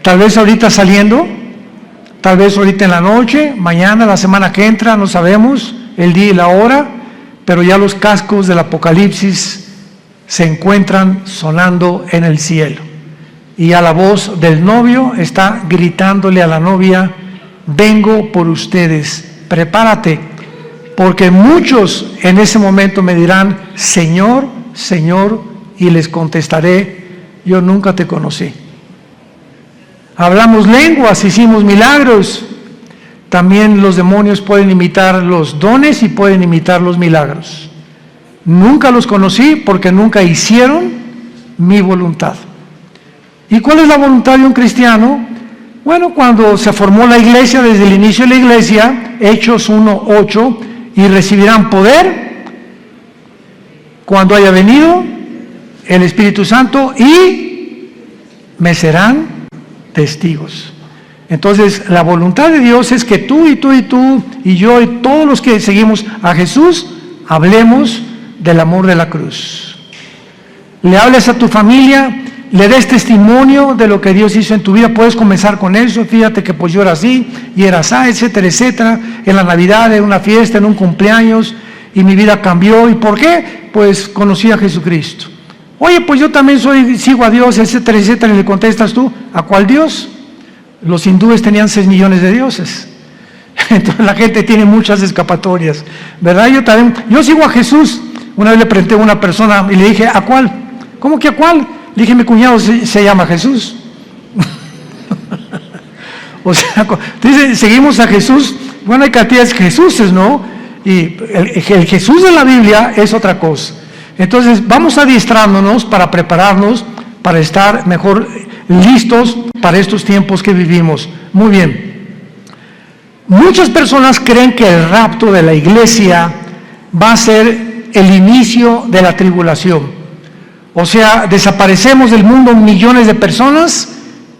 Tal vez ahorita saliendo, tal vez ahorita en la noche, mañana, la semana que entra, no sabemos el día y la hora, pero ya los cascos del Apocalipsis se encuentran sonando en el cielo. Y a la voz del novio está gritándole a la novia: vengo por ustedes, prepárate, porque muchos en ese momento me dirán: Señor, Señor, y les contestaré: yo nunca te conocí. Hablamos lenguas, hicimos milagros. También los demonios pueden imitar los dones y pueden imitar los milagros. Nunca los conocí porque nunca hicieron mi voluntad. ¿Y cuál es la voluntad de un cristiano? Bueno, cuando se formó la iglesia, desde el inicio de la iglesia, Hechos 1:8, y recibirán poder cuando haya venido el Espíritu Santo y me serán testigos. Entonces, la voluntad de Dios es que tú y tú y tú y yo y todos los que seguimos a Jesús hablemos del amor de la cruz. Le hables a tu familia, le des testimonio de lo que Dios hizo en tu vida. Puedes comenzar con eso: fíjate que pues yo era así y era así, etcétera, etcétera, en la Navidad, en una fiesta, en un cumpleaños, y mi vida cambió. ¿Y por qué? Pues conocí a Jesucristo. Oye, pues yo también sigo a Dios, etcétera, etcétera. Y le contestas tú: ¿a cuál Dios? Los hindúes tenían 6 millones de dioses. Entonces la gente tiene muchas escapatorias, ¿verdad? Yo sigo a Jesús. Una vez le pregunté a una persona y le dije: ¿a cuál? ¿Cómo que a cuál? Le dije: mi cuñado se llama Jesús. O sea, entonces seguimos a Jesús. Bueno, hay cantidades de Jesuses, ¿no? Y el Jesús de la Biblia es otra cosa. Entonces vamos adiestrándonos para prepararnos, para estar mejor listos para estos tiempos que vivimos. Muy bien. Muchas personas creen que el rapto de la iglesia va a ser el inicio de la tribulación. O sea, desaparecemos del mundo millones de personas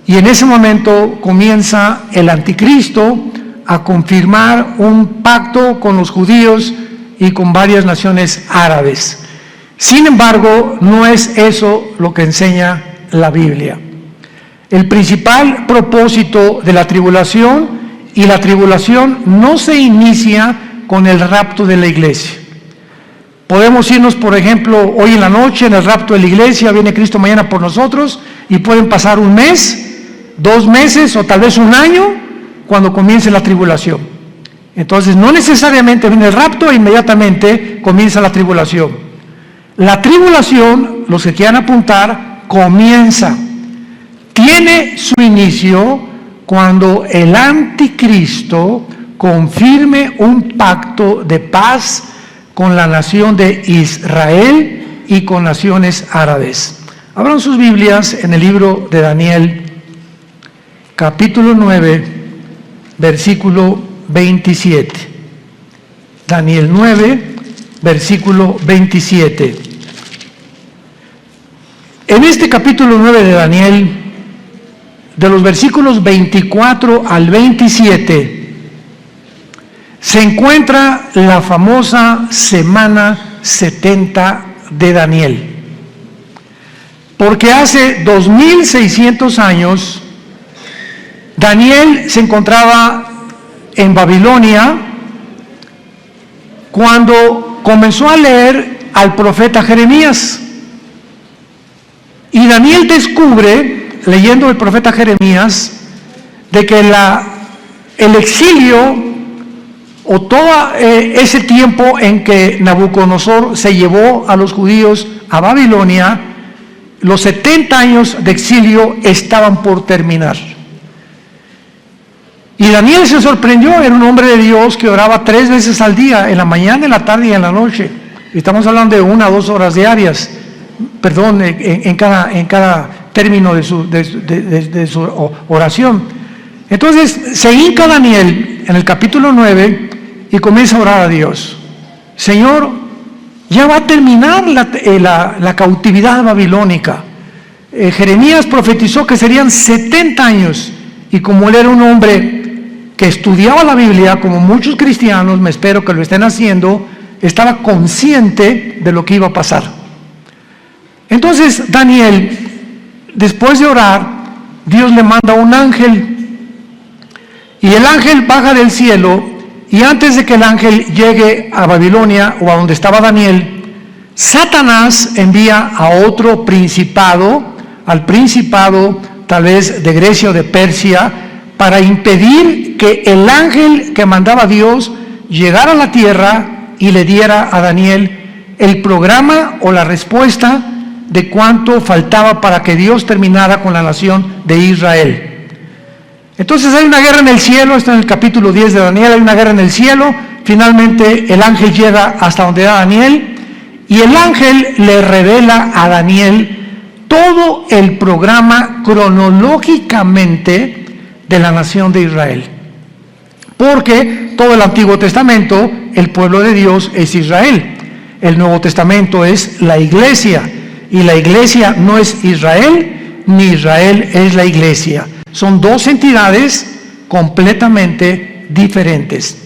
y en ese momento comienza el anticristo a confirmar un pacto con los judíos y con varias naciones árabes. Sin embargo, no es eso lo que enseña la Biblia. El principal propósito de la tribulación, y la tribulación no se inicia con el rapto de la iglesia. Podemos irnos, por ejemplo, hoy en la noche en el rapto de la iglesia, viene Cristo mañana por nosotros, y pueden pasar 1 mes, 2 meses o tal vez 1 año cuando comience la tribulación. Entonces no necesariamente viene el rapto e inmediatamente comienza la tribulación. La tribulación, los que quieran apuntar, comienza, tiene su inicio cuando el anticristo confirme un pacto de paz con la nación de Israel y con naciones árabes. Abran sus Biblias en el libro de Daniel, capítulo 9, versículo 27. Daniel 9, versículo 27. En este capítulo 9 de Daniel, de los versículos 24 al 27, se encuentra la famosa semana 70 de Daniel. Porque hace 2600 años, Daniel se encontraba en Babilonia cuando comenzó a leer al profeta Jeremías. Y Daniel descubre, leyendo el profeta Jeremías, de que el exilio o todo ese tiempo en que Nabucodonosor se llevó a los judíos a Babilonia, los 70 años de exilio estaban por terminar. Y Daniel se sorprendió, era un hombre de Dios que oraba 3 veces al día, en la mañana, en la tarde y en la noche. Estamos hablando de 1 a 2 horas diarias, perdón, en cada término de su oración. Entonces se hinca Daniel en el capítulo 9 y comienza a orar a Dios. Señor, ya va a terminar la cautividad babilónica. Jeremías profetizó que serían 70 años, y como él era un hombre que estudiaba la Biblia, como muchos cristianos, me espero que lo estén haciendo, estaba consciente de lo que iba a pasar. Entonces Daniel, después de orar, Dios le manda un ángel. Y el ángel baja del cielo, y antes de que el ángel llegue a Babilonia o a donde estaba Daniel, Satanás envía a otro principado, al principado tal vez de Grecia o de Persia, para impedir que el ángel que mandaba Dios llegara a la tierra y le diera a Daniel el programa o la respuesta de cuánto faltaba para que Dios terminara con la nación de Israel. Entonces hay una guerra en el cielo, está en el capítulo 10 de Daniel, hay una guerra en el cielo, finalmente el ángel llega hasta donde era Daniel, y el ángel le revela a Daniel todo el programa cronológicamente de la nación de Israel. Porque todo el Antiguo Testamento, el pueblo de Dios es Israel. El Nuevo Testamento es la iglesia, y la iglesia no es Israel, ni Israel es la iglesia. Son dos entidades completamente diferentes.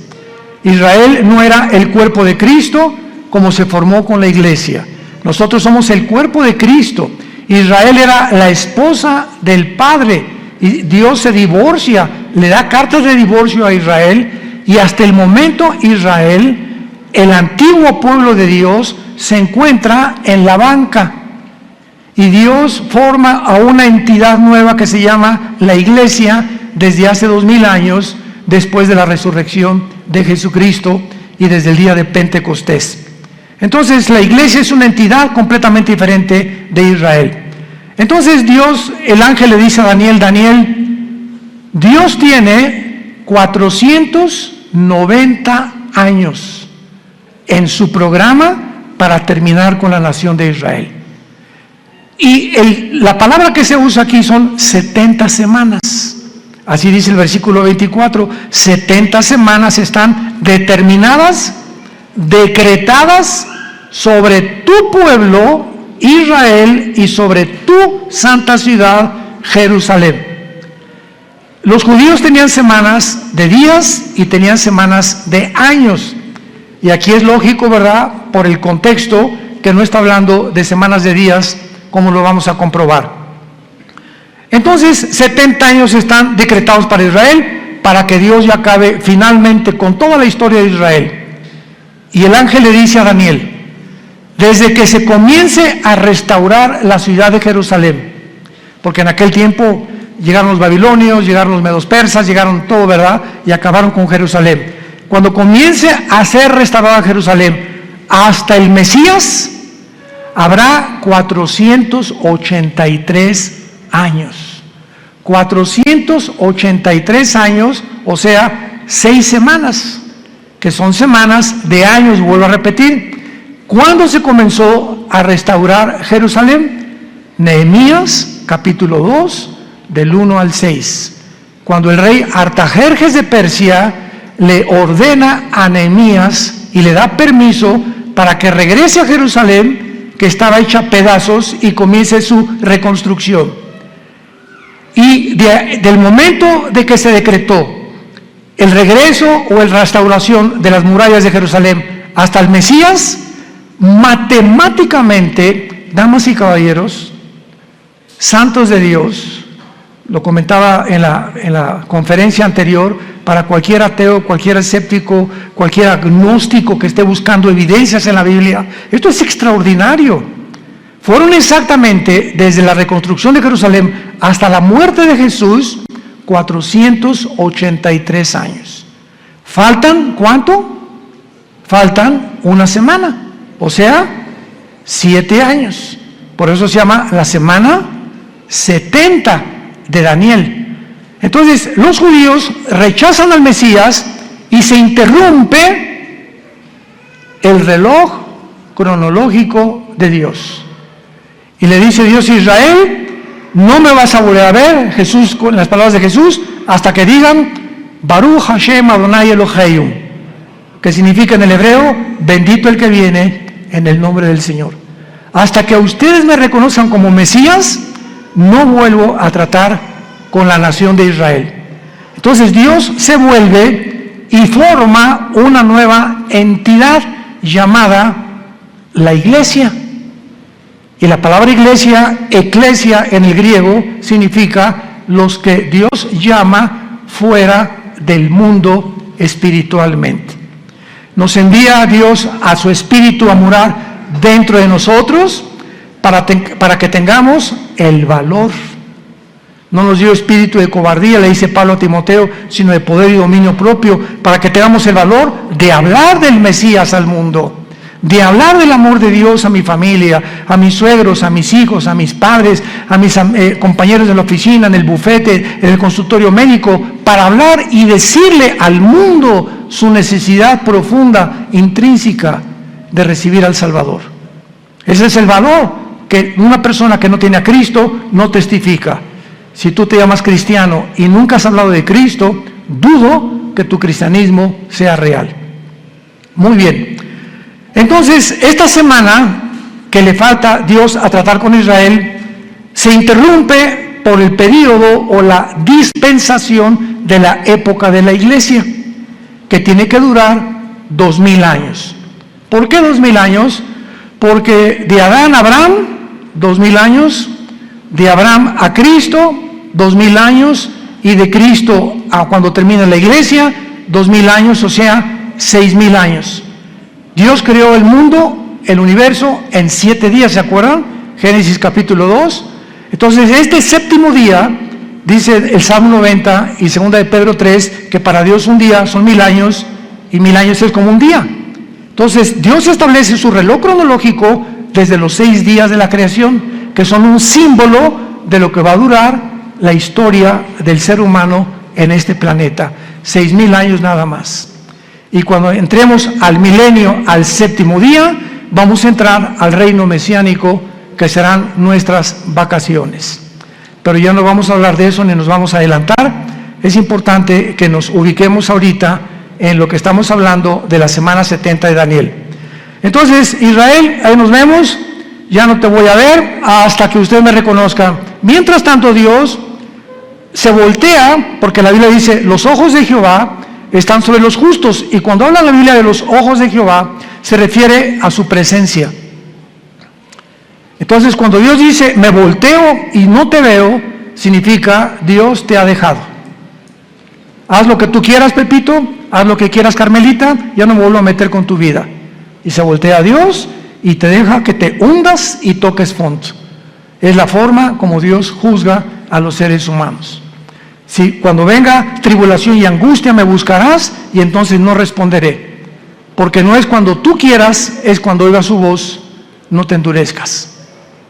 Israel no era el cuerpo de Cristo como se formó con la iglesia. Nosotros somos el cuerpo de Cristo. Israel era la esposa del Padre, y Dios se divorcia, le da cartas de divorcio a Israel, y hasta el momento Israel, el antiguo pueblo de Dios, se encuentra en la banca. Y Dios forma a una entidad nueva que se llama la iglesia desde hace 2000 años, después de la resurrección de Jesucristo y desde el día de Pentecostés. Entonces la iglesia es una entidad completamente diferente de Israel. Entonces Dios, el ángel le dice a Daniel, Daniel, Dios tiene 490 años en su programa para terminar con la nación de Israel. Y la palabra que se usa aquí son 70 semanas. Así dice el versículo 24. 70 semanas están determinadas, decretadas sobre tu pueblo, Israel, y sobre tu santa ciudad, Jerusalén. Los judíos tenían semanas de días y tenían semanas de años. Y aquí es lógico, ¿verdad? Por el contexto, que no está hablando de semanas de días, como lo vamos a comprobar. Entonces, 70 años están decretados para Israel, para que Dios ya acabe finalmente con toda la historia de Israel. Y el ángel le dice a Daniel, desde que se comience a restaurar la ciudad de Jerusalén, porque en aquel tiempo llegaron los babilonios, llegaron los medos persas, llegaron todo, ¿verdad? Y acabaron con Jerusalén. Cuando comience a ser restaurada Jerusalén, hasta el Mesías, habrá 483 años. 483 años, o sea, 6 semanas, que son semanas de años, vuelvo a repetir. ¿Cuándo se comenzó a restaurar Jerusalén? Nehemías, capítulo 2, del 1 al 6. Cuando el rey Artajerjes de Persia le ordena a Nehemías y le da permiso para que regrese a Jerusalén, que estaba hecha a pedazos, y comience su reconstrucción. Y del momento de que se decretó el regreso o la restauración de las murallas de Jerusalén hasta el Mesías, matemáticamente, damas y caballeros, santos de Dios, lo comentaba en la conferencia anterior, para cualquier ateo, cualquier escéptico, cualquier agnóstico que esté buscando evidencias en la Biblia, esto es extraordinario. Fueron exactamente, desde la reconstrucción de Jerusalén hasta la muerte de Jesús, 483 años. ¿Faltan cuánto? Faltan una semana, o sea, 7 años. Por eso se llama la semana 70 de Daniel. Entonces, los judíos rechazan al Mesías y se interrumpe el reloj cronológico de Dios. Y le dice Dios a Israel, no me vas a volver a ver, Jesús, con las palabras de Jesús, hasta que digan, Baruch Hashem Adonai Eloheinu, que significa en el hebreo, bendito el que viene en el nombre del Señor. Hasta que ustedes me reconozcan como Mesías, no vuelvo a tratar con la nación de Israel. Entonces Dios se vuelve y forma una nueva entidad llamada la iglesia. Y la palabra iglesia, eclesia en el griego, significa los que Dios llama fuera del mundo espiritualmente. Nos envía a Dios a su Espíritu a morar dentro de nosotros para que tengamos el valor. No nos dio espíritu de cobardía, le dice Pablo a Timoteo, sino de poder y dominio propio, para que tengamos el valor de hablar del Mesías al mundo, de hablar del amor de Dios a mi familia, a mis suegros, a mis hijos, a mis padres, a mis compañeros de la oficina, en el bufete, en el consultorio médico, para hablar y decirle al mundo su necesidad profunda, intrínseca, de recibir al Salvador. Ese es el valor que una persona que no tiene a Cristo no testifica. Si tú te llamas cristiano y nunca has hablado de Cristo, dudo que tu cristianismo sea real. Muy bien. Entonces, esta semana que le falta Dios a tratar con Israel, se interrumpe por el periodo o la dispensación de la época de la iglesia, que tiene que durar 2000 años. ¿Por qué 2000 años? Porque de Adán a Abraham, 2000 años, de Abraham a Cristo, 2000 años, y de Cristo a cuando termina la iglesia, 2000 años, o sea, 6000 años. Dios creó el mundo, el universo, en 7 días, ¿se acuerdan? Génesis capítulo 2. Entonces, este séptimo día, dice el Salmo 90 y 2 de Pedro 3, que para Dios un día son 1000 años, y 1000 años es como un día. Entonces, Dios establece su reloj cronológico desde los 6 días de la creación, que son un símbolo de lo que va a durar la historia del ser humano en este planeta. 6000 años nada más. Y cuando entremos al milenio, al séptimo día, vamos a entrar al reino mesiánico, que serán nuestras vacaciones. Pero ya no vamos a hablar de eso ni nos vamos a adelantar. Es importante que nos ubiquemos ahorita en lo que estamos hablando de la semana 70 de Daniel. Entonces, Israel, ahí nos vemos. Ya no te voy a ver hasta que usted me reconozca. Mientras tanto, Dios se voltea, porque la Biblia dice, los ojos de Jehová están sobre los justos, y cuando habla la Biblia de los ojos de Jehová, se refiere a su presencia. Entonces, cuando Dios dice, me volteo y no te veo, significa, Dios te ha dejado. Haz lo que tú quieras, Pepito, haz lo que quieras, Carmelita, ya no me vuelvo a meter con tu vida. Y se voltea a Dios y te deja que te hundas y toques fondo. Es la forma como Dios juzga a los seres humanos. Si cuando venga tribulación y angustia me buscarás, y entonces no responderé. Porque no es cuando tú quieras, es cuando oigas su voz, no te endurezcas.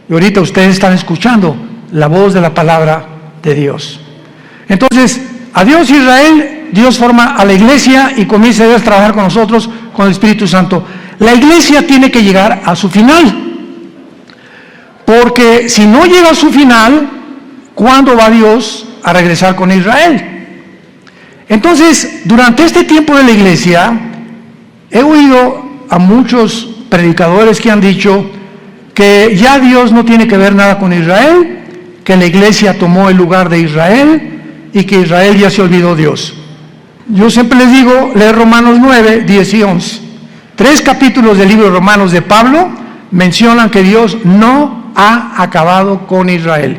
Y ahorita ustedes están escuchando la voz de la palabra de Dios. Entonces, adiós Israel, Dios forma a la iglesia y comienza a trabajar con nosotros, con el Espíritu Santo. La iglesia tiene que llegar a su final. Porque si no llega a su final, ¿cuándo va Dios a regresar con Israel? Entonces, durante este tiempo de la iglesia, he oído a muchos predicadores que han dicho que ya Dios no tiene que ver nada con Israel, que la iglesia tomó el lugar de Israel y que Israel ya se olvidó de Dios. Yo siempre les digo, leer Romanos 9, 10 y 11. 3 capítulos del libro de Romanos de Pablo mencionan que Dios no ha acabado con Israel.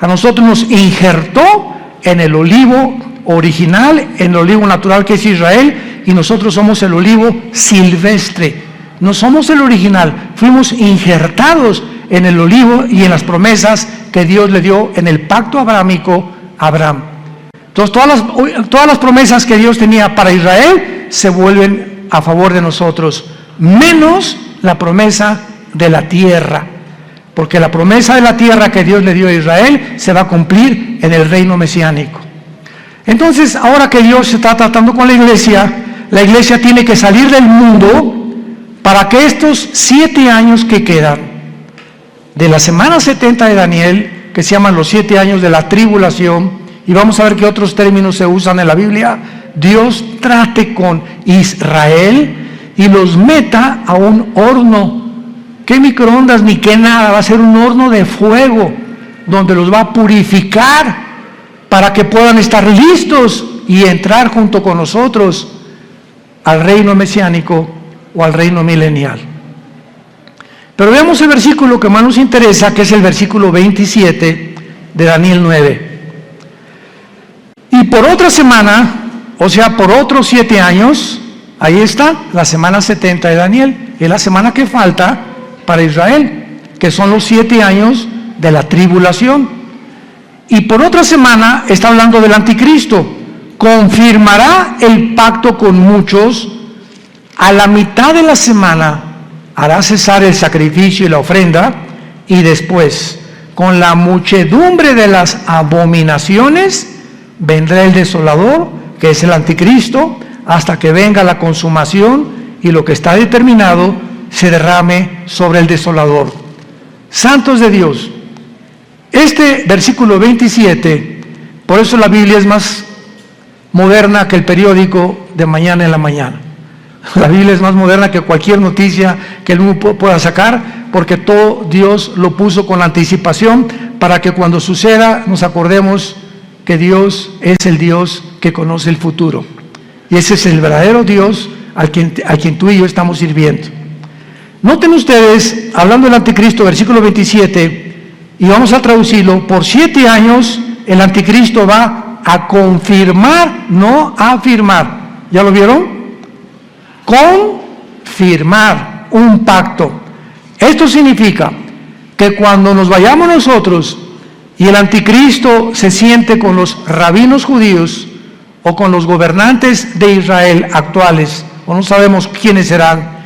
A nosotros nos injertó en el olivo original, en el olivo natural que es Israel, y nosotros somos el olivo silvestre. No somos el original, fuimos injertados en el olivo y en las promesas que Dios le dio en el pacto abrahámico a Abraham. Entonces todas las promesas que Dios tenía para Israel se vuelven a favor de nosotros, menos la promesa de la tierra, porque la promesa de la tierra que Dios le dio a Israel se va a cumplir en el reino mesiánico. Entonces, ahora que Dios se está tratando con la iglesia tiene que salir del mundo para que estos 7 años que quedan de la semana 70 de Daniel, que se llaman los 7 años de la tribulación, y vamos a ver qué otros términos se usan en la Biblia, Dios trate con Israel y los meta a un horno. ¿Qué microondas ni qué nada? Va a ser un horno de fuego donde los va a purificar para que puedan estar listos y entrar junto con nosotros al reino mesiánico o al reino milenial. Pero veamos el versículo que más nos interesa, que es el versículo 27 de Daniel 9. Y por otra semana, o sea, por otros 7 años, ahí está, la semana 70 de Daniel, es la semana que falta para Israel, que son los 7 años de la tribulación. Y por otra semana está hablando del anticristo. Confirmará el pacto con muchos. A la mitad de la semana hará cesar el sacrificio y la ofrenda, y después, con la muchedumbre de las abominaciones, vendrá el desolador, que es el anticristo, hasta que venga la consumación y lo que está determinado se derrame sobre el desolador. Santos de Dios, este versículo 27, por eso la Biblia es más moderna que el periódico de mañana en la mañana. La Biblia es más moderna que cualquier noticia que el mundo pueda sacar, porque todo Dios lo puso con anticipación para que cuando suceda nos acordemos que Dios es el Dios que conoce el futuro. Y ese es el verdadero Dios a quien tú y yo estamos sirviendo. Noten ustedes, hablando del anticristo, versículo 27, y vamos a traducirlo: por 7 años el anticristo va a confirmar, no a afirmar. ¿Ya lo vieron? Confirmar un pacto. Esto significa que cuando nos vayamos nosotros y el anticristo se siente con los rabinos judíos o con los gobernantes de Israel actuales, o no sabemos quiénes serán,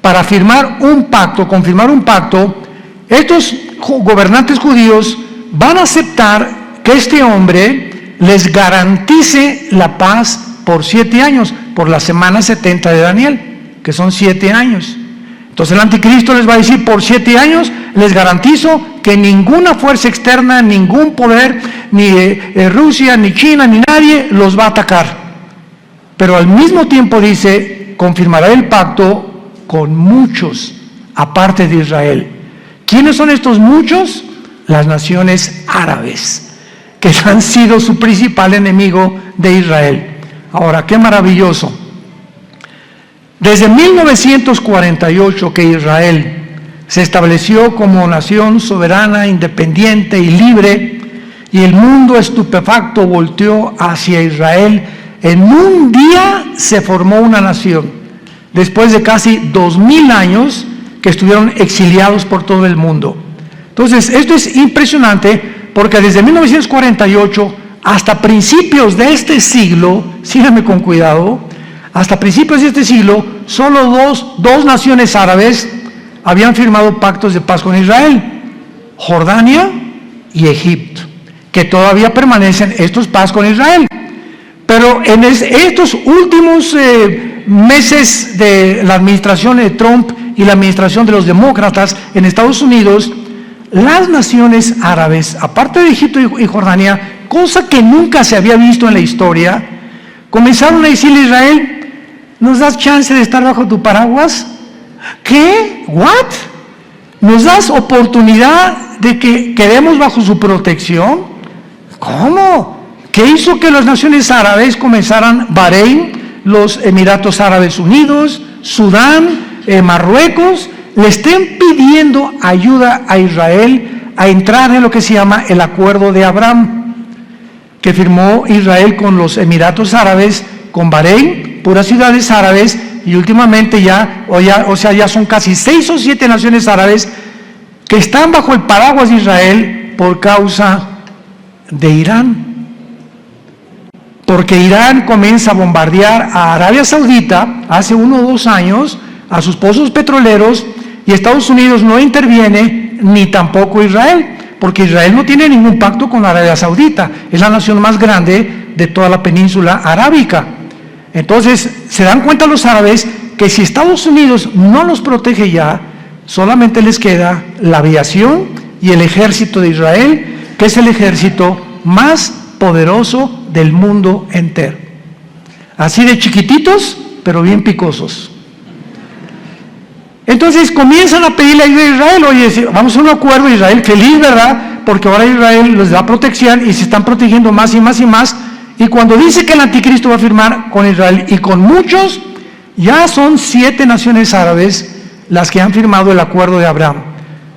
para firmar un pacto, confirmar un pacto, estos gobernantes judíos van a aceptar que este hombre les garantice la paz por 7 años, por la semana 70 de Daniel, que son 7 años. Entonces el anticristo les va a decir: por 7 años les garantizo que ninguna fuerza externa, ningún poder, ni Rusia, ni China, ni nadie los va a atacar. Pero al mismo tiempo dice: confirmará el pacto con muchos, aparte de Israel. ¿Quiénes son estos muchos? Las naciones árabes, que han sido su principal enemigo de Israel. Ahora, qué maravilloso. Desde 1948 que Israel se estableció como nación soberana, independiente y libre, y el mundo estupefacto volteó hacia Israel, en un día se formó una nación, después de casi 2000 años que estuvieron exiliados por todo el mundo. Entonces, esto es impresionante, porque desde 1948 hasta principios de este siglo, síganme con cuidado, hasta principios de este siglo, solo dos naciones árabes habían firmado pactos de paz con Israel: Jordania y Egipto, que todavía permanecen estos paz con Israel. Pero en estos últimos meses de la administración de Trump y la administración de los demócratas en Estados Unidos, las naciones árabes, aparte de Egipto y Jordania, cosa que nunca se había visto en la historia, comenzaron a decirle a Israel: ¿nos das chance de estar bajo tu paraguas? ¿Qué? ¿What? ¿Nos das oportunidad de que quedemos bajo su protección? ¿Cómo? ¿Qué hizo que las naciones árabes comenzaran? Bahrein, los Emiratos Árabes Unidos, Sudán, Marruecos, le estén pidiendo ayuda a Israel a entrar en lo que se llama el Acuerdo de Abraham, que firmó Israel con los Emiratos Árabes, con Bahrein, puras ciudades árabes, y últimamente ya son casi 6 o 7 naciones árabes que están bajo el paraguas de Israel por causa de Irán. Porque Irán comienza a bombardear a Arabia Saudita hace 1 o 2 años, a sus pozos petroleros, y Estados Unidos no interviene, ni tampoco Israel, porque Israel no tiene ningún pacto con Arabia Saudita, es la nación más grande de toda la península arábica. Entonces, se dan cuenta los árabes que si Estados Unidos no los protege ya, solamente les queda la aviación y el ejército de Israel, que es el ejército más poderoso del mundo entero. Así de chiquititos, pero bien picosos. Entonces comienzan a pedirle ayuda a Israel: oye, vamos a un acuerdo. Israel feliz, ¿verdad? Porque ahora Israel les da protección y se están protegiendo más y más y más. Y cuando dice que el anticristo va a firmar con Israel y con muchos, ya son 7 naciones árabes las que han firmado el Acuerdo de Abraham.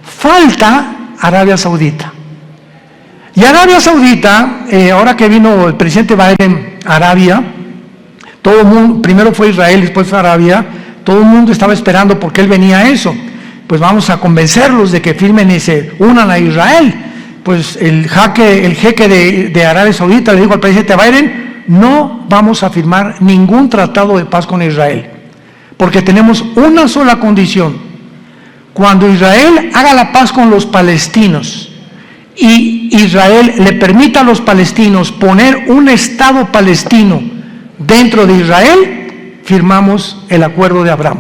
Falta Arabia Saudita. Y Arabia Saudita, ahora que vino el presidente Biden a Arabia, todo el mundo, primero fue Israel, después fue Arabia, todo el mundo estaba esperando porque él venía a eso. Pues vamos a convencerlos de que firmen y se unan a Israel. Pues el jeque de Arabia Saudita le dijo al presidente Biden: no vamos a firmar ningún tratado de paz con Israel, porque tenemos una sola condición: cuando Israel haga la paz con los palestinos y Israel le permita a los palestinos poner un Estado palestino dentro de Israel, firmamos el acuerdo de Abraham,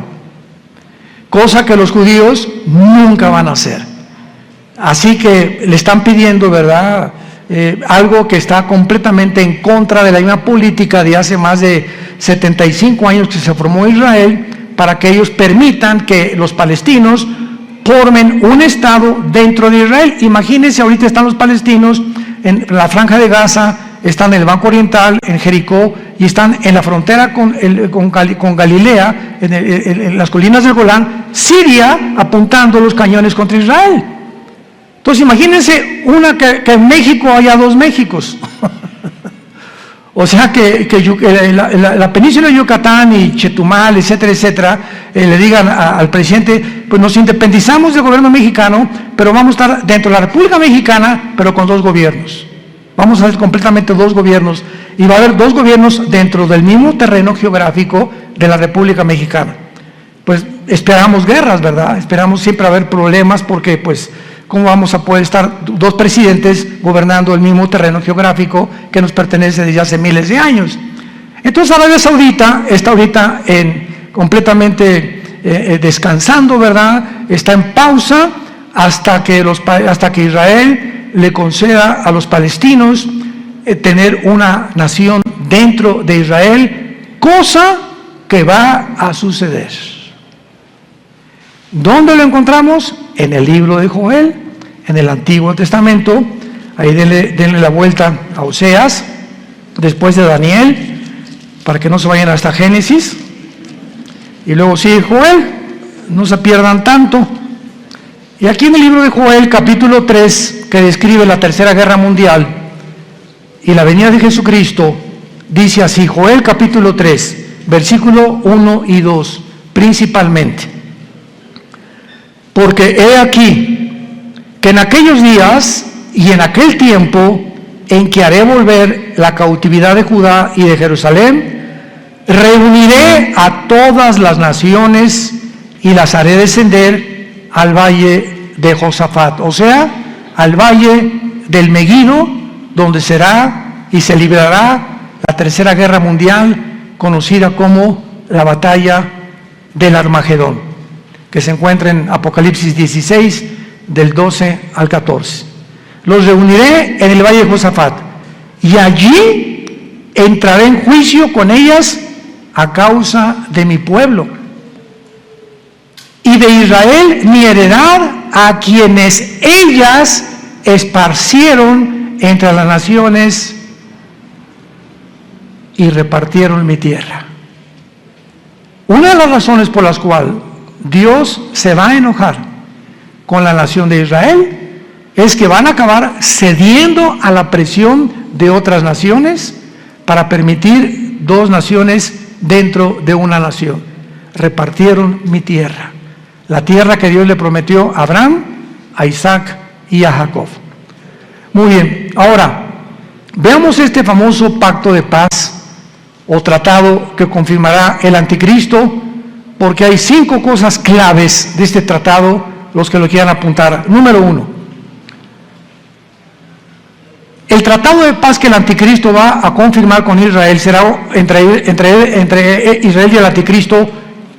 cosa que los judíos nunca van a hacer. Así que le están pidiendo, ¿verdad?, algo que está completamente en contra de la misma política de hace más de 75 años que se formó Israel, para que ellos permitan que los palestinos formen un Estado dentro de Israel. Imagínense, ahorita están los palestinos en la Franja de Gaza, están en el Banco Oriental, en Jericó, y están en la frontera con Galilea, en las colinas del Golán, Siria, apuntando los cañones contra Israel. Entonces imagínense que en México haya dos Méxicos. O sea que la península de Yucatán y Chetumal, etcétera, etcétera, le digan al presidente: pues nos independizamos del gobierno mexicano, pero vamos a estar dentro de la República Mexicana, pero con dos gobiernos. Vamos a hacer completamente dos gobiernos, y va a haber dos gobiernos dentro del mismo terreno geográfico de la República Mexicana. Pues esperamos guerras, ¿verdad? Esperamos siempre haber problemas, porque pues ¿cómo vamos a poder estar dos presidentes gobernando el mismo terreno geográfico que nos pertenece desde hace miles de años? Entonces Arabia Saudita está ahorita completamente descansando, ¿verdad? Está en pausa hasta que Israel le conceda a los palestinos tener una nación dentro de Israel, cosa que va a suceder. ¿Dónde lo encontramos? En el libro de Joel, en el Antiguo Testamento. Ahí denle la vuelta a Oseas, después de Daniel, para que no se vayan hasta Génesis, y luego sigue Joel, no se pierdan tanto. Y aquí en el libro de Joel, capítulo 3, que describe la Tercera Guerra Mundial y la venida de Jesucristo, dice así: Joel capítulo 3, versículo 1 y 2, principalmente: porque he aquí que en aquellos días y en aquel tiempo en que haré volver la cautividad de Judá y de Jerusalén, reuniré a todas las naciones y las haré descender al valle de Josafat, o sea, al valle del Meguido, donde será y se librará la Tercera Guerra Mundial, conocida como la batalla del Armagedón, que se encuentra en Apocalipsis 16, del 12 al 14. Los reuniré en el valle de Josafat, y allí entraré en juicio con ellas a causa de mi pueblo y de Israel, mi heredad, a quienes ellas esparcieron entre las naciones y repartieron mi tierra. Una de las razones por las cuales Dios se va a enojar con la nación de Israel es que van a acabar cediendo a la presión de otras naciones para permitir dos naciones dentro de una nación. Repartieron mi tierra, la tierra que Dios le prometió a Abraham, a Isaac y a Jacob. Muy bien, ahora veamos este famoso pacto de paz o tratado que confirmará el anticristo, porque hay 5 cosas claves de este tratado, los que lo quieran apuntar. Número 1, el tratado de paz que el anticristo va a confirmar con Israel será entre Israel y el anticristo,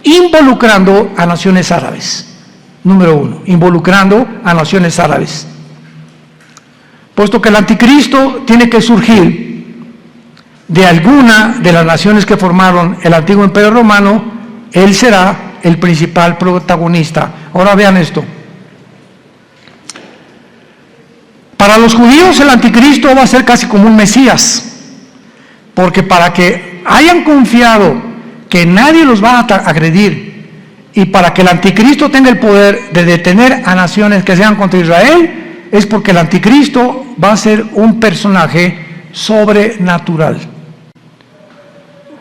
involucrando a naciones árabes. Número 1, involucrando a naciones árabes. Puesto que el anticristo tiene que surgir de alguna de las naciones que formaron el antiguo imperio romano, él será el principal protagonista. Ahora vean esto. Para los judíos el anticristo va a ser casi como un Mesías, porque para que hayan confiado que nadie los va a agredir y para que el anticristo tenga el poder de detener a naciones que sean contra Israel, es porque el anticristo va a ser un personaje sobrenatural,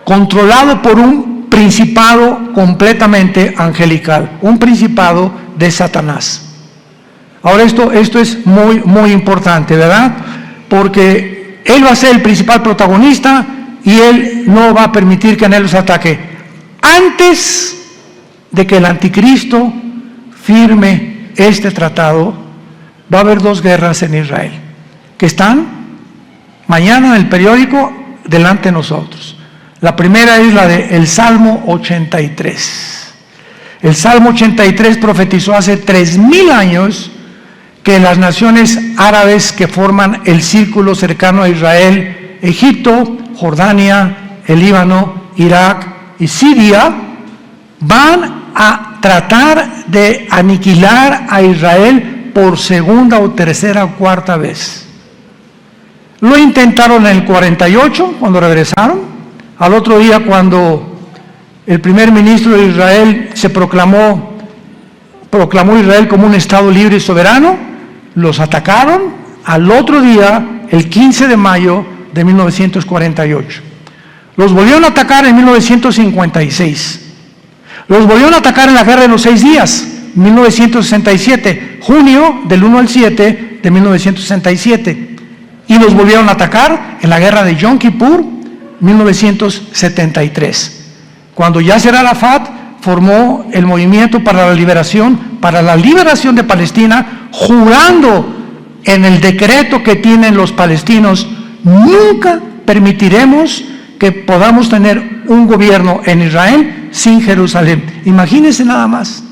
controlado por un principado completamente angelical, un principado de Satanás. Ahora esto es muy importante, ¿verdad? Porque él va a ser el principal protagonista y él no va a permitir que nadie los ataque. Antes de que el anticristo firme este tratado, va a haber 2 guerras en Israel, que están mañana en el periódico delante de nosotros. La primera es la del Salmo 83. El Salmo 83 profetizó hace 3000 años que las naciones árabes que forman el círculo cercano a Israel, Egipto, Jordania, el Líbano, Irak y Siria, van a tratar de aniquilar a Israel por segunda o tercera o cuarta vez. Lo intentaron en el 48, cuando regresaron. Al otro día, cuando el primer ministro de Israel proclamó Israel como un estado libre y soberano, los atacaron al otro día, el 15 de mayo de 1948. Los volvieron a atacar en 1956. Los volvieron a atacar en la Guerra de los 6 días, 1967, junio del 1 al 7 de 1967. Y los volvieron a atacar en la Guerra de Yom Kippur, 1973. Cuando Yasser Arafat formó el movimiento para la liberación de Palestina, jurando en el decreto que tienen los palestinos: nunca permitiremos que podamos tener un gobierno en Israel sin Jerusalén. Imagínense nada más.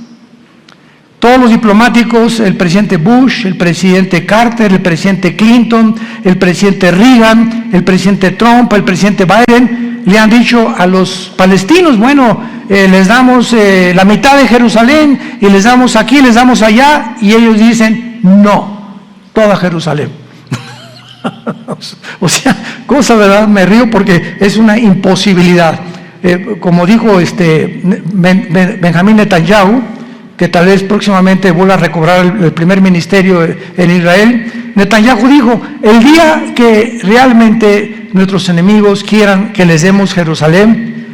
Todos los diplomáticos, el presidente Bush, el presidente Carter, el presidente Clinton, el presidente Reagan, el presidente Trump, el presidente Biden, le han dicho a los palestinos: bueno, les damos la mitad de Jerusalén, y les damos aquí, les damos allá, y ellos dicen: no, toda Jerusalén. O sea, cosa, ¿verdad? Me río porque es una imposibilidad. Como dijo Benjamín Netanyahu, que tal vez próximamente vuelva a recobrar el primer ministerio en Israel, Netanyahu dijo: el día que realmente nuestros enemigos quieran que les demos Jerusalén,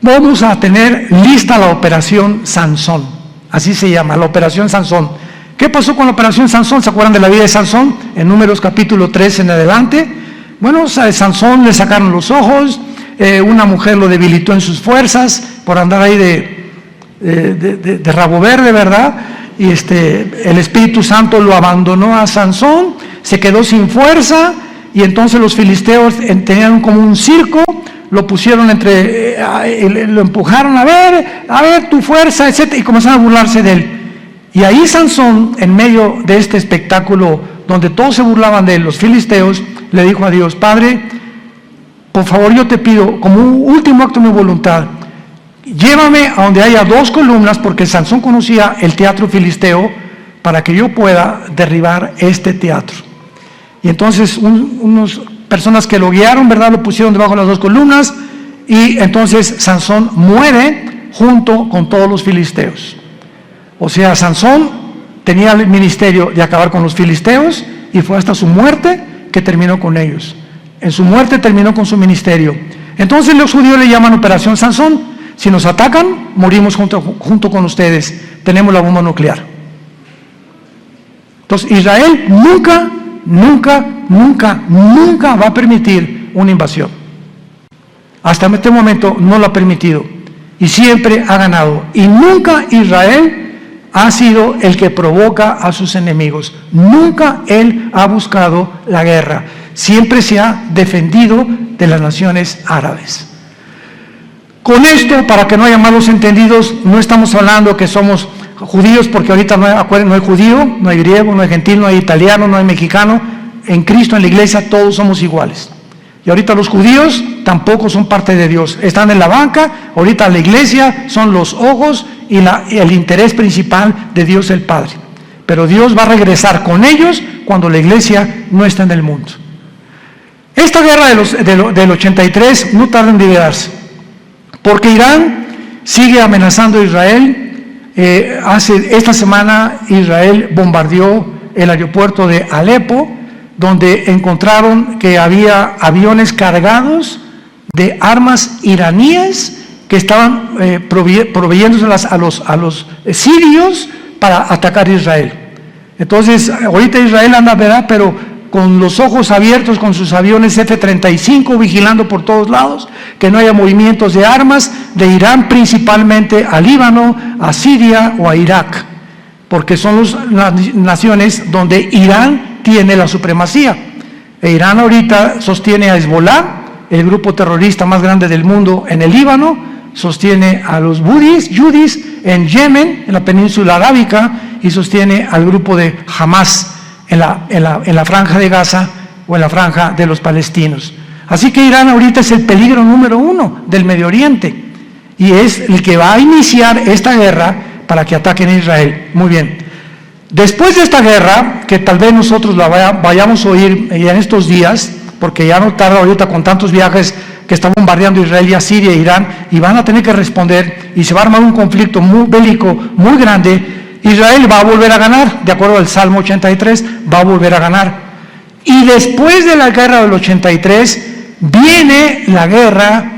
vamos a tener lista la operación Sansón. Así se llama, la operación Sansón. ¿Qué pasó con la operación Sansón? ¿Se acuerdan de la vida de Sansón? En Números capítulo 3 en adelante. Bueno, a Sansón le sacaron los ojos, una mujer lo debilitó en sus fuerzas por andar ahí de rabo verde, ¿verdad? Y el Espíritu Santo lo abandonó a Sansón, se quedó sin fuerza, y entonces los filisteos tenían como un circo, lo pusieron lo empujaron, a ver tu fuerza, etc., y comenzaron a burlarse de él. Y ahí Sansón, en medio de este espectáculo donde todos se burlaban de él, los filisteos, le dijo a Dios: Padre, por favor, yo te pido, como un último acto de mi voluntad, llévame a donde haya 2 columnas, porque Sansón conocía el teatro filisteo, para que yo pueda derribar este teatro. Y entonces unas personas que lo guiaron, ¿verdad?, lo pusieron debajo de las 2 columnas, y entonces Sansón muere junto con todos los filisteos. O sea, Sansón tenía el ministerio de acabar con los filisteos, y fue hasta su muerte que terminó con ellos. En su muerte terminó con su ministerio. Entonces los judíos le llaman Operación Sansón. Si nos atacan, morimos junto con ustedes. Tenemos la bomba nuclear. Entonces Israel nunca va a permitir una invasión. Hasta este momento no lo ha permitido, y siempre ha ganado. Y nunca Israel ha sido el que provoca a sus enemigos. Nunca él ha buscado la guerra. Siempre se ha defendido de las naciones árabes. Con esto, para que no haya malos entendidos, no estamos hablando que somos judíos, porque ahorita no hay judío, no hay griego, no hay gentil, no hay italiano, no hay mexicano. En Cristo, en la iglesia, todos somos iguales. Y ahorita los judíos tampoco son parte de Dios. Están en la banca. Ahorita la iglesia son los ojos y el interés principal de Dios el Padre. Pero Dios va a regresar con ellos cuando la iglesia no está en el mundo. Esta guerra del 83 no tarda en liberarse, porque Irán sigue amenazando a Israel. Esta semana Israel bombardeó el aeropuerto de Alepo, donde encontraron que había aviones cargados de armas iraníes que estaban proveyéndoselas a los sirios para atacar a Israel. Entonces, ahorita Israel anda, ¿verdad?, pero con los ojos abiertos con sus aviones F-35 vigilando por todos lados que no haya movimientos de armas de Irán, principalmente a Líbano, a Siria o a Irak, porque son las naciones donde Irán tiene la supremacía. Irán ahorita sostiene a Hezbollah, el grupo terrorista más grande del mundo en el Líbano, sostiene a los yudis en Yemen, en la península arábica, y sostiene al grupo de Hamas en la franja de Gaza o en la franja de los palestinos. Así que Irán ahorita es el peligro número 1 del Medio Oriente y es el que va a iniciar esta guerra para que ataquen a Israel. Muy bien. Después de esta guerra, que tal vez nosotros la vayamos a oír en estos días, porque ya no tarda ahorita con tantos viajes que están bombardeando Israel y a Siria e Irán, y van a tener que responder, y se va a armar un conflicto muy bélico, muy grande. Israel va a volver a ganar, de acuerdo al Salmo 83, va a volver a ganar. Y después de la guerra del 83, viene la guerra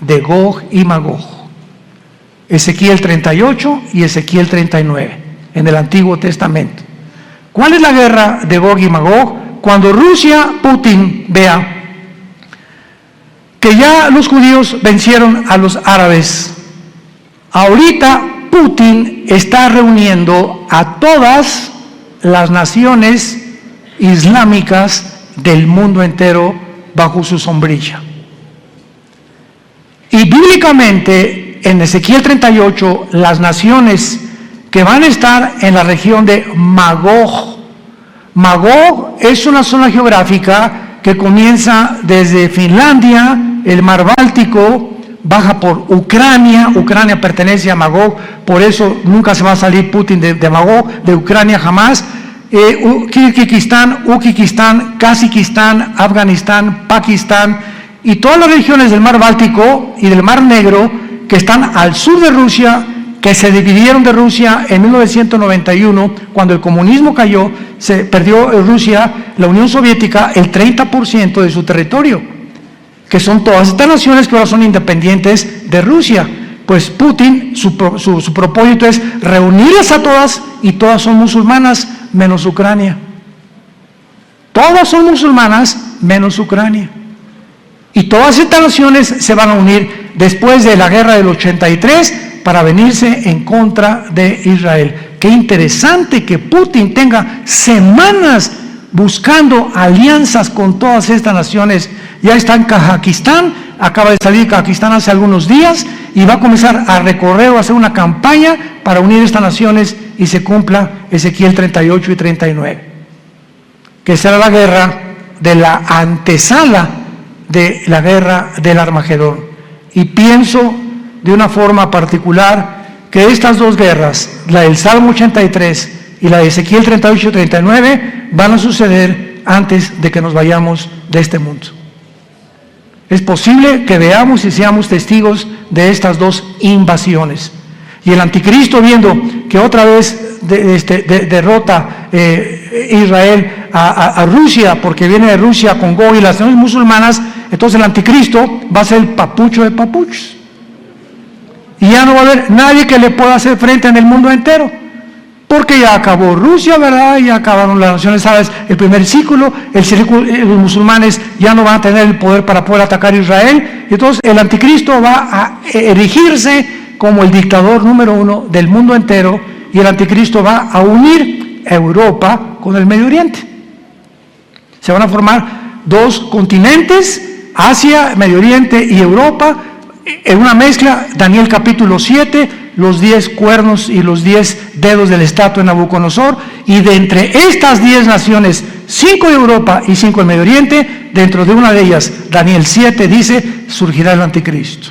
de Gog y Magog. Ezequiel 38 y Ezequiel 39, en el Antiguo Testamento. ¿Cuál es la guerra de Gog y Magog? Cuando Putin vea que ya los judíos vencieron a los árabes. Ahorita Putin está reuniendo a todas las naciones islámicas del mundo entero bajo su sombrilla. Y bíblicamente, en Ezequiel 38, las naciones que van a estar en la región de Magog. Magog es una zona geográfica que comienza desde Finlandia, el mar Báltico, baja por Ucrania. Ucrania pertenece a Magog, por eso nunca se va a salir Putin de Magog, de Ucrania jamás. Kirguistán, Uzbekistán, Kazajistán, Afganistán, Pakistán y todas las regiones del mar Báltico y del mar Negro que están al sur de Rusia, que se dividieron de Rusia en 1991, cuando el comunismo cayó, se perdió Rusia, la Unión Soviética, el 30% de su territorio, que son todas estas naciones que ahora son independientes de Rusia. Pues Putin, su propósito es reunirlas a todas, y todas son musulmanas, menos Ucrania. Todas son musulmanas, menos Ucrania. Y todas estas naciones se van a unir después de la guerra del 83 para venirse en contra de Israel. Qué interesante que Putin tenga semanas buscando alianzas con todas estas naciones. Ya está en Kazajistán, acaba de salir de Kazajistán hace algunos días y va a comenzar a recorrer o a hacer una campaña para unir estas naciones y se cumpla Ezequiel 38 y 39, que será la guerra de la antesala de la guerra del Armagedón. Y pienso de una forma particular que estas dos guerras, la del Salmo 83 y la de Ezequiel 38 y 39, van a suceder antes de que nos vayamos de este mundo. Es posible que veamos y seamos testigos de estas dos invasiones. Y el anticristo, viendo que otra vez derrota Israel a Rusia, porque viene de Rusia con Gog y las naciones musulmanas, entonces el anticristo va a ser el papucho de papuchos. Y ya no va a haber nadie que le pueda hacer frente en el mundo entero, porque ya acabó Rusia, ¿verdad? Ya acabaron las naciones árabes, el primer círculo, los musulmanes ya no van a tener el poder para poder atacar a Israel, y entonces el anticristo va a erigirse como el dictador número 1 del mundo entero, y el anticristo va a unir a Europa con el Medio Oriente. Se van a formar dos continentes, Asia, Medio Oriente y Europa, en una mezcla. Daniel capítulo 7, los 10 cuernos y los 10 dedos de la estatua de Nabucodonosor, y de entre estas 10 naciones, 5 de Europa y 5 del Medio Oriente, dentro de una de ellas, Daniel 7 dice, surgirá el anticristo.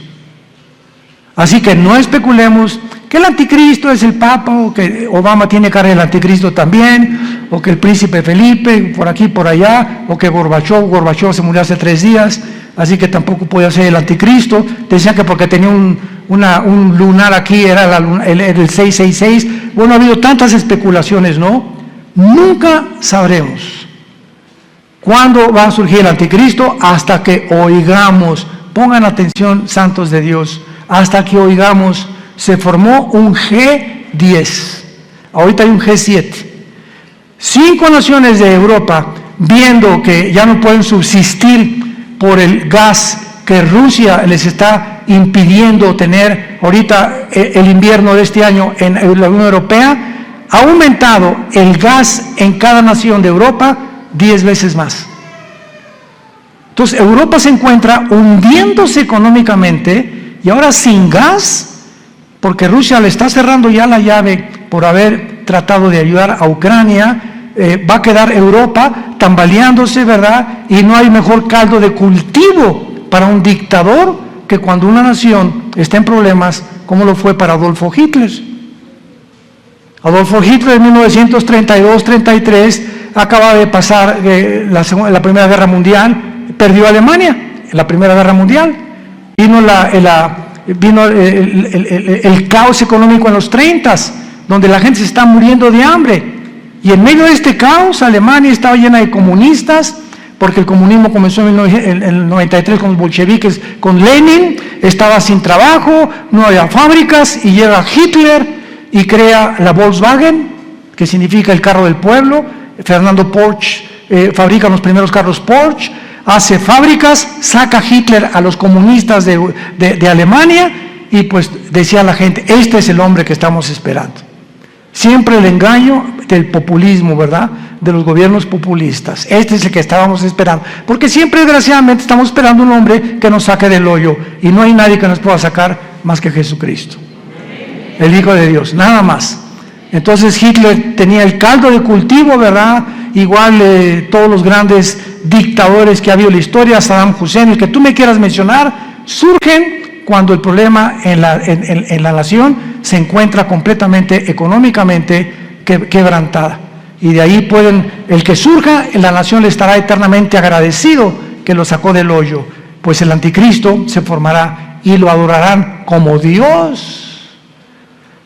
Así que no especulemos que el anticristo es el Papa, o que Obama tiene cara del anticristo también, o que el príncipe Felipe por aquí por allá, o que Gorbachov se murió hace 3 días, así que tampoco puede ser el anticristo. Decían que porque tenía un lunar aquí era el 666. Bueno, ha habido tantas especulaciones, ¿no? Nunca sabremos cuándo va a surgir el anticristo hasta que oigamos, pongan atención, santos de Dios, hasta que oigamos, se formó un G10, ahorita hay un G7. 5 naciones de Europa, viendo que ya no pueden subsistir por el gas que Rusia les está impidiendo tener ahorita el invierno de este año en la Unión Europea, ha aumentado el gas en cada nación de Europa 10 veces más. Entonces Europa se encuentra hundiéndose económicamente y ahora sin gas, porque Rusia le está cerrando ya la llave por haber tratado de ayudar a Ucrania. Va a quedar Europa tambaleándose, ¿verdad? Y no hay mejor caldo de cultivo para un dictador que cuando una nación está en problemas, como lo fue para Adolfo Hitler. Adolfo Hitler en 1932-33 acaba de pasar la Primera Guerra Mundial, perdió a Alemania en la Primera Guerra Mundial. Vino el caos económico en los 30s, donde la gente se está muriendo de hambre. Y en medio de este caos, Alemania estaba llena de comunistas, porque el comunismo comenzó en el 93 con los bolcheviques, con Lenin, estaba sin trabajo, no había fábricas, y llega Hitler y crea la Volkswagen, que significa el carro del pueblo. Fernando Porsche fabrica los primeros carros Porsche, hace fábricas, saca Hitler a los comunistas de Alemania, y pues decía la gente, este es el hombre que estamos esperando. Siempre el engaño del populismo, ¿verdad? De los gobiernos populistas. Este es el que estábamos esperando. Porque siempre, desgraciadamente, estamos esperando un hombre que nos saque del hoyo. Y no hay nadie que nos pueda sacar más que Jesucristo, el Hijo de Dios, nada más. Entonces Hitler tenía el caldo de cultivo, ¿verdad? Igual todos los grandes dictadores que ha habido en la historia, Saddam Hussein, el que tú me quieras mencionar, surgen cuando el problema en la nación se encuentra completamente económicamente quebrantada. Y de ahí el que surja, la nación le estará eternamente agradecido que lo sacó del hoyo, pues el anticristo se formará y lo adorarán como Dios.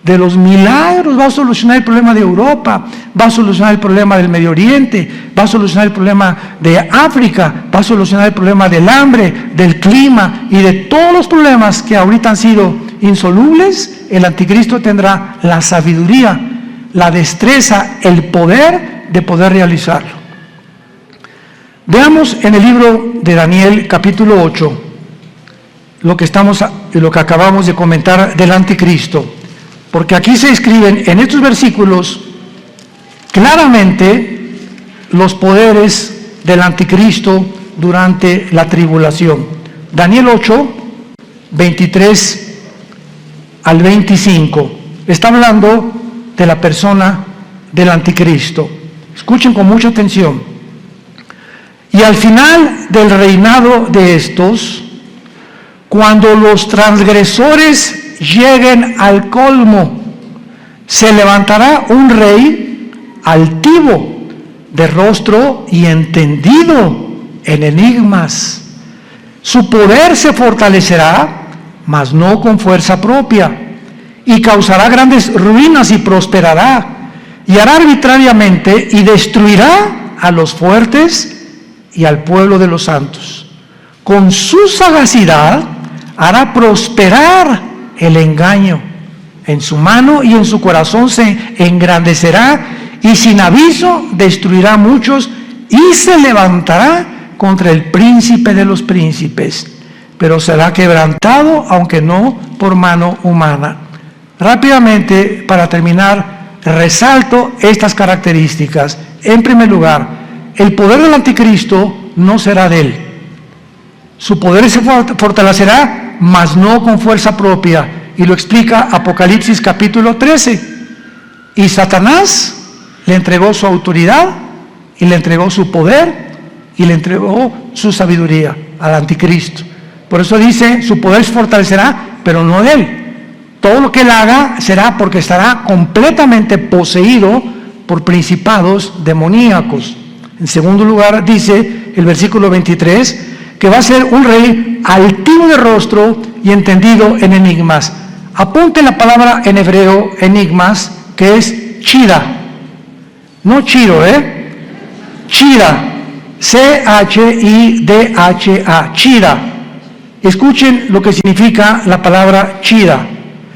De los milagros va a solucionar el problema de Europa, va a solucionar el problema del Medio Oriente, va a solucionar el problema de África, va a solucionar el problema del hambre, del clima y de todos los problemas que ahorita han sido insolubles. El anticristo tendrá la sabiduría, la destreza, el poder de poder realizarlo. Veamos en el libro de Daniel capítulo 8 lo que acabamos de comentar del anticristo. Porque aquí se escriben en estos versículos claramente los poderes del anticristo durante la tribulación. Daniel 8, 23 al 25. Está hablando de la persona del anticristo. Escuchen con mucha atención. Y al final del reinado de estos, cuando los transgresores lleguen al colmo, se levantará un rey altivo, de rostro y entendido en enigmas. Su poder se fortalecerá, mas no con fuerza propia, y causará grandes ruinas y prosperará, y hará arbitrariamente y destruirá a los fuertes y al pueblo de los santos. Con su sagacidad hará prosperar el engaño. En su mano y en su corazón se engrandecerá, y sin aviso destruirá a muchos, y se levantará contra el príncipe de los príncipes, pero será quebrantado, aunque no por mano humana. Rápidamente, para terminar, resalto estas características. En primer lugar, el poder del anticristo no será de él. Su poder se fortalecerá, mas no con fuerza propia, y lo explica Apocalipsis capítulo 13. Y Satanás le entregó su autoridad, y le entregó su poder, y le entregó su sabiduría al anticristo. Por eso dice, su poder se fortalecerá, pero no de él. Todo lo que él haga será porque estará completamente poseído por principados demoníacos. En segundo lugar, dice el versículo 23, que va a ser un rey altivo de rostro y entendido en enigmas. Apunte la palabra en hebreo enigmas, que es chida. No Chiro, Chira, C-H-I-D-H-A, chira. Escuchen lo que significa la palabra chira.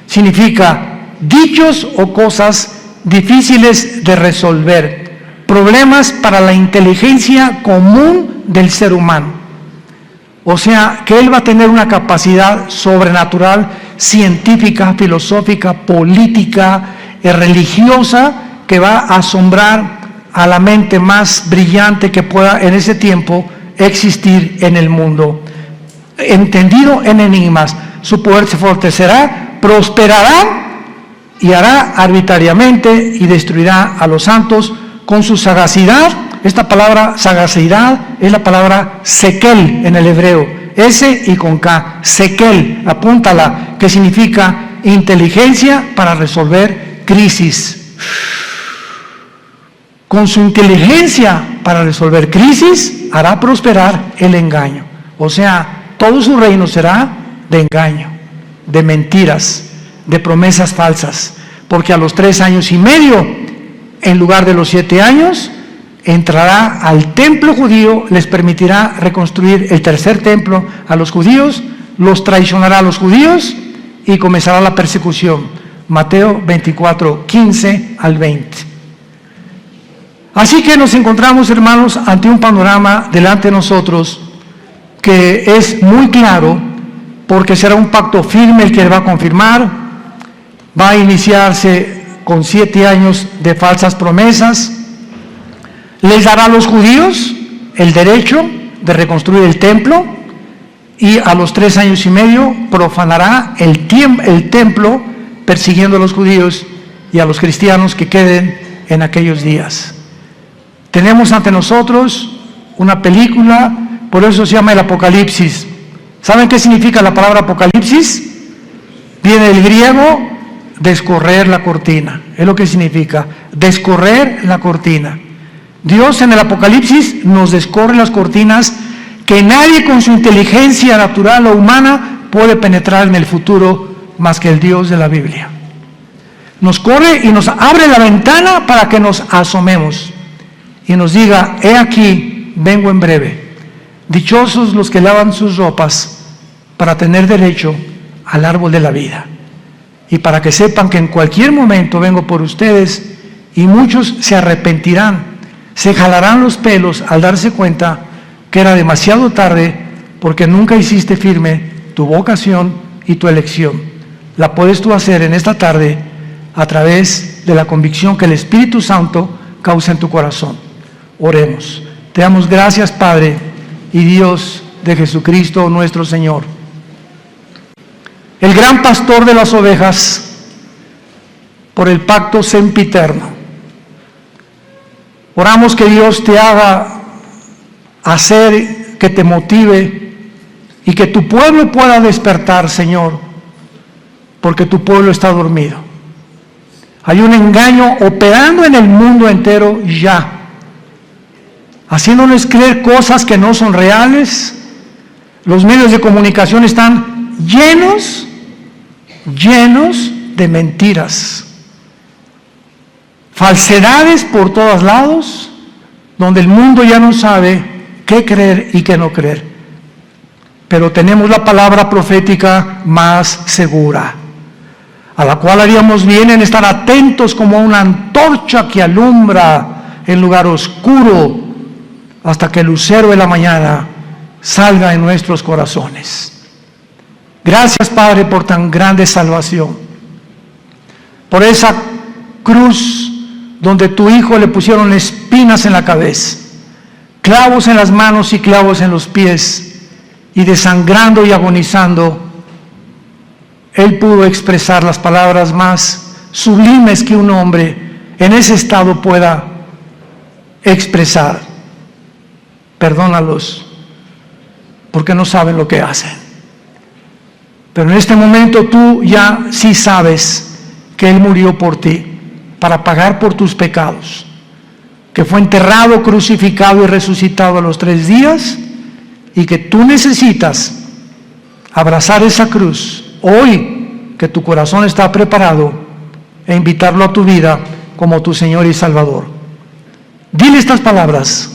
Significa dichos o cosas difíciles de resolver, problemas para la inteligencia común del ser humano. O sea, que él va a tener una capacidad sobrenatural, científica, filosófica, política, religiosa, que va a asombrar a la mente más brillante que pueda en ese tiempo existir en el mundo. Entendido en enigmas, su poder se fortalecerá, prosperará y hará arbitrariamente y destruirá a los santos con su sagacidad. Esta palabra sagacidad es la palabra sekel en el hebreo, S y con K, sekel, apúntala, que significa inteligencia para resolver crisis. Con su inteligencia para resolver crisis hará prosperar el engaño. O sea, todo su reino será de engaño, de mentiras, de promesas falsas, porque a los 3 años y medio, en lugar de los 7 años, entrará al templo judío, les permitirá reconstruir el tercer templo a los judíos, los traicionará a los judíos y comenzará la persecución. Mateo 24, 15 al 20. Así que nos encontramos, hermanos, ante un panorama delante de nosotros que es muy claro, porque será un pacto firme el que va a confirmar. Va a iniciarse con 7 años de falsas promesas. Les dará a los judíos el derecho de reconstruir el templo, y a los 3 años y medio profanará el templo, persiguiendo a los judíos y a los cristianos que queden en aquellos días. Tenemos ante nosotros una película, por eso se llama el Apocalipsis. ¿Saben qué significa la palabra Apocalipsis? Viene del griego descorrer la cortina, es lo que significa, descorrer la cortina. Dios en el Apocalipsis nos descorre las cortinas que nadie con su inteligencia natural o humana puede penetrar en el futuro más que el Dios de la Biblia. Nos corre y nos abre la ventana para que nos asomemos y nos diga: he aquí, vengo en breve. Dichosos los que lavan sus ropas para tener derecho al árbol de la vida, y para que sepan que en cualquier momento vengo por ustedes, y muchos se arrepentirán, se jalarán los pelos al darse cuenta que era demasiado tarde, porque nunca hiciste firme tu vocación y tu elección. La puedes tú hacer en esta tarde a través de la convicción que el Espíritu Santo causa en tu corazón. Oremos. Te damos gracias, Padre y Dios de Jesucristo nuestro Señor, el gran pastor de las ovejas, por el pacto sempiterno. Oramos que Dios te haga hacer, que te motive, y que tu pueblo pueda despertar, Señor, porque tu pueblo está dormido. Hay un engaño operando en el mundo entero ya, haciéndoles creer cosas que no son reales. Los medios de comunicación están llenos de mentiras, falsedades por todos lados, donde el mundo ya no sabe qué creer y qué no creer. Pero tenemos la palabra profética más segura, a la cual haríamos bien en estar atentos como una antorcha que alumbra en lugar oscuro, hasta que el lucero de la mañana salga en nuestros corazones. Gracias, Padre, por tan grande salvación, por esa cruz donde tu Hijo le pusieron espinas en la cabeza, clavos en las manos y clavos en los pies, y desangrando y agonizando, Él pudo expresar las palabras más sublimes que un hombre en ese estado pueda expresar: perdónalos, porque no saben lo que hacen. Pero en este momento tú ya sí sabes que Él murió por ti, para pagar por tus pecados, que fue enterrado, crucificado y resucitado a los 3 días, y que tú necesitas abrazar esa cruz hoy, que tu corazón está preparado, e invitarlo a tu vida como tu Señor y Salvador. Dile estas palabras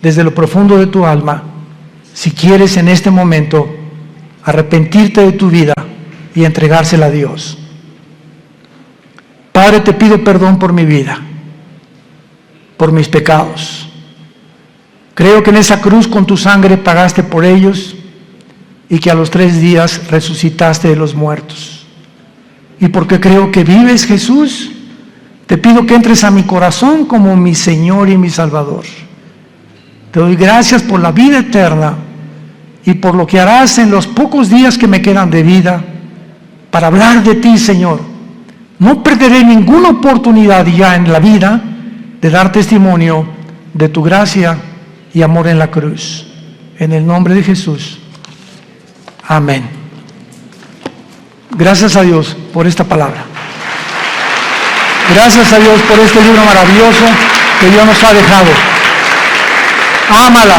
desde lo profundo de tu alma, si quieres en este momento arrepentirte de tu vida y entregársela a Dios. Padre, te pido perdón por mi vida, por mis pecados. Creo que en esa cruz con tu sangre pagaste por ellos y que a los 3 días resucitaste de los muertos. Y porque creo que vives, Jesús, te pido que entres a mi corazón como mi Señor y mi Salvador. Te doy gracias por la vida eterna y por lo que harás en los pocos días que me quedan de vida para hablar de ti, Señor. No perderé ninguna oportunidad ya en la vida de dar testimonio de tu gracia y amor en la cruz. En el nombre de Jesús. Amén. Gracias a Dios por esta palabra. Gracias a Dios por este libro maravilloso que Dios nos ha dejado. Ámala.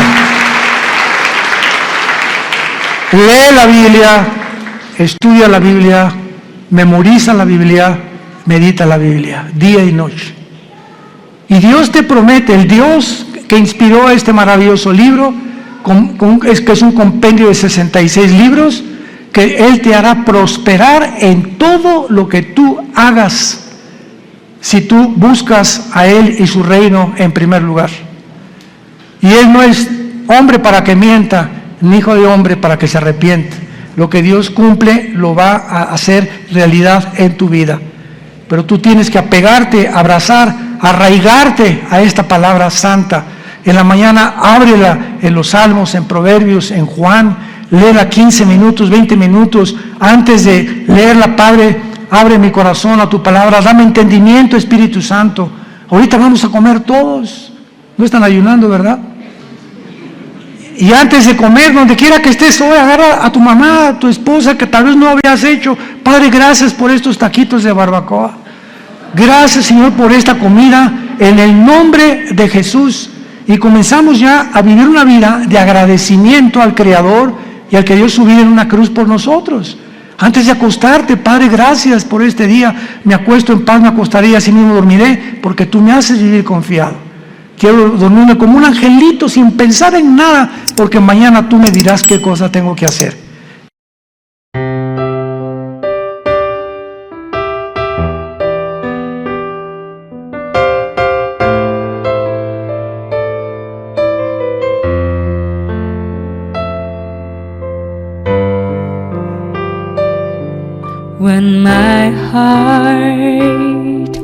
Lee la Biblia, estudia la Biblia, memoriza la Biblia, medita la Biblia, día y noche. Y Dios te promete, el Dios que inspiró este maravilloso libro, que es un compendio de 66 libros, que Él te hará prosperar en todo lo que tú hagas, si tú buscas a Él y su reino en primer lugar. Y Él no es hombre para que mienta, ni hijo de hombre para que se arrepiente. Lo que Dios cumple lo va a hacer realidad en tu vida. Pero tú tienes que apegarte, abrazar, arraigarte a esta palabra santa. En la mañana ábrela en los Salmos, en Proverbios, en Juan, léela 15 minutos, 20 minutos. Antes de leerla, Padre, abre mi corazón a tu palabra, dame entendimiento, Espíritu Santo. Ahorita vamos a comer todos. No están ayunando, ¿verdad? Y antes de comer, donde quiera que estés hoy, agarra a tu mamá, a tu esposa, que tal vez no habías hecho. Padre, gracias por estos taquitos de barbacoa. Gracias, Señor, por esta comida, en el nombre de Jesús. Y comenzamos ya a vivir una vida de agradecimiento al Creador y al que dio su vida en una cruz por nosotros. Antes de acostarte, Padre, gracias por este día. Me acuesto en paz, me acostaré y así mismo dormiré, porque tú me haces vivir confiado. Quiero dormirme como un angelito sin pensar en nada, porque mañana tú me dirás qué cosa tengo que hacer. When my heart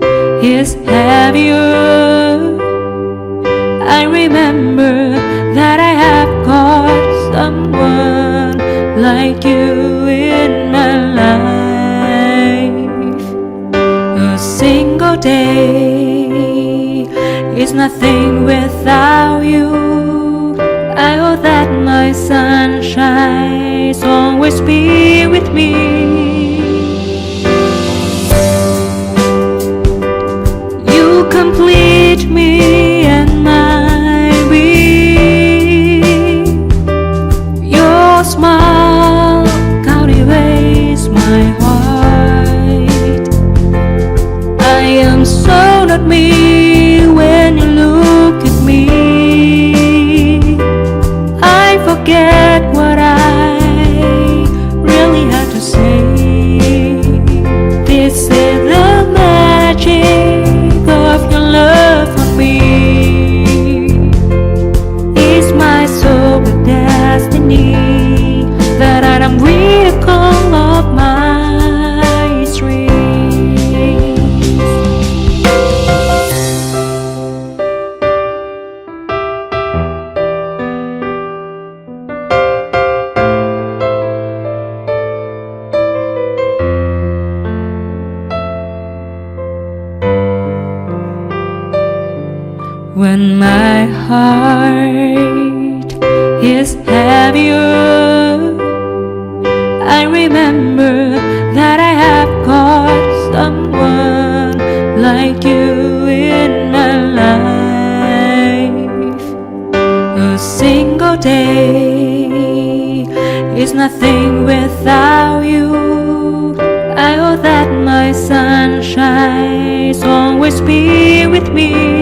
is heavier, I remember that I have got someone like you in my life. A single day is nothing without you. I hope that my sunshine always be with me. You complete me and my being. Your smile cultivates my heart. I am so not me when you look at me. I forget what I really had to say. This is the magic of your love for me. It's my soul with destiny that I am vehicle of my dreams. When my heart is heavier, I remember that I have got someone like you in my life. A single day is nothing without you. I hope that my sunshine always be with me.